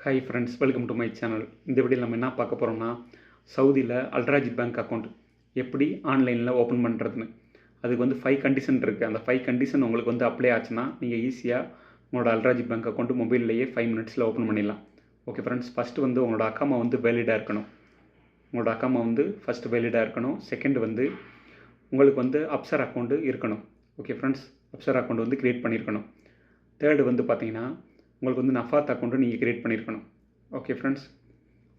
Hi friends, welcome to my channel. இந்த வீடியோவில் நம்ம என்ன பார்க்க போகிறோம்னா, சவுதியில் அல்ட்ராஜித் பேங்க் அக்கௌண்ட் எப்படி ஆன்லைனில் ஓப்பன் பண்ணுறதுன்னு. அதுக்கு வந்து 5 கண்டிஷன் இருக்குது. அந்த 5 கண்டிஷன் உங்களுக்கு வந்து அப்ளை ஆச்சுன்னா நீங்கள் ஈஸியாக உங்களோட அல்ட்ராஜித் பேங்க் அக்கௌண்ட் மொபைல்லையே 5 மினிட்ஸில் ஓப்பன் பண்ணிடலாம். ஓகே ஃப்ரெண்ட்ஸ், ஃபஸ்ட்டு வந்து உங்களோட அக்கௌண்ட் வந்து வேலிடாக இருக்கணும். உங்களோட அக்கௌண்ட் வந்து ஃபஸ்ட்டு வேலிடாக இருக்கணும். செகண்ட் வந்து உங்களுக்கு வந்து அப்சர் அக்கௌண்ட்டு இருக்கணும். ஓகே ஃப்ரெண்ட்ஸ், அப்சர் அக்கௌண்ட் வந்து க்ரியேட் பண்ணியிருக்கணும். தேர்டு வந்து பார்த்தீங்கன்னா உங்களுக்கு வந்து நஃபாத் அக்கௌண்ட்டு நீங்கள் க்ரியேட் பண்ணியிருக்கணும். ஓகே ஃப்ரெண்ட்ஸ்,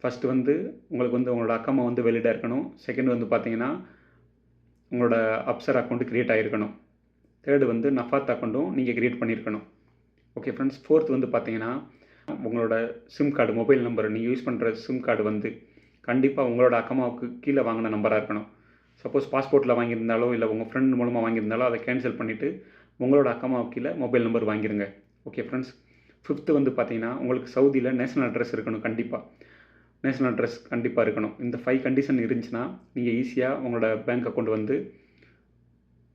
ஃபஸ்ட்டு வந்து உங்களுக்கு வந்து உங்களோட அக்கௌண்ட் வந்து வேலிடாக இருக்கணும். செகண்ட் வந்து பார்த்தீங்கன்னா உங்களோட அப்சர் அக்கௌண்ட்டு க்ரியேட் ஆகிருக்கணும். தேர்டு வந்து நஃபாத் அக்கௌண்ட்டும் நீங்கள் க்ரியேட் பண்ணியிருக்கணும். ஓகே ஃப்ரெண்ட்ஸ், ஃபோர்த் வந்து பார்த்தீங்கன்னா உங்களோட சிம் கார்டு, மொபைல் நம்பர், நீங்கள் யூஸ் பண்ணுற சிம் கார்டு வந்து கண்டிப்பாக உங்களோட அக்கௌண்ட்டுக்கு கீழே வாங்கின நம்பராக இருக்கணும். சப்போஸ் பாஸ்போர்ட்டில் வாங்கியிருந்தாலோ இல்லை உங்கள் ஃப்ரெண்ட் மூலமாக வாங்கியிருந்தாலோ அதை கேன்சல் பண்ணிவிட்டு உங்களோட அக்கௌண்ட் கீழே மொபைல் நம்பர் வாங்கிடுங்க. ஓகே ஃப்ரெண்ட்ஸ், ஃபிஃப்த்து வந்து பார்த்தீங்கன்னா உங்களுக்கு சவுதியில் நேஷனல் அட்ரஸ் இருக்கணும். கண்டிப்பாக நேஷனல் அட்ரஸ் கண்டிப்பாக இருக்கணும். இந்த 5 கண்டிஷன் இருந்துச்சுன்னா நீங்கள் ஈஸியாக உங்களோட பேங்க் அக்கௌண்ட் வந்து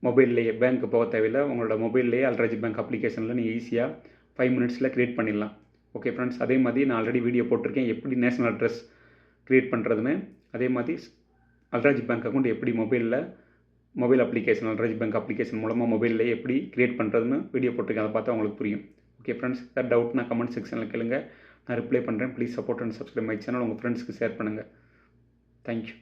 மொபைல்லையே, பேங்க்கு போக தேவையில்லை, உங்களோட மொபைல்லையே அல்ட்ராஜித் பேங்க் அப்ளிகேஷனில் நீங்கள் ஈஸியாக 5 மினிட்ஸில் க்ரியேட் பண்ணிடலாம். ஓகே ஃப்ரெண்ட்ஸ், அதே மாதிரி நான் ஆல்ரெடி வீடியோ போட்டிருக்கேன் எப்படி நேஷனல் அட்ரஸ் க்ரியேட் பண்ணுறதுன்னு. அதே மாதிரி அல்ட்ராஜித் பேங்க் அக்கௌண்ட் எப்படி மொபைல் அப்ளிகேஷன், அல்ட்ராஜித் பேங்க் அப்ளிகேஷன் மூலமாக மொபைல்லையே எப்படி க்ரியேட் பண்ணுறதுன்னு வீடியோ போட்டிருக்கேன். அதை பார்த்தா உங்களுக்கு புரியும். ஓகே ஃப்ரெண்ட்ஸ், ஏதாவது டவுட்னா கமெண்ட் செக்ஷனில் கேளுங்க, நான் ரிப்ளை பண்ணுறேன். Please support and subscribe my channel. உங்கள் ஃப்ரெண்ட்ஸ்க்கு ஷேர் பண்ணுங்கள். தேங்க்யூ.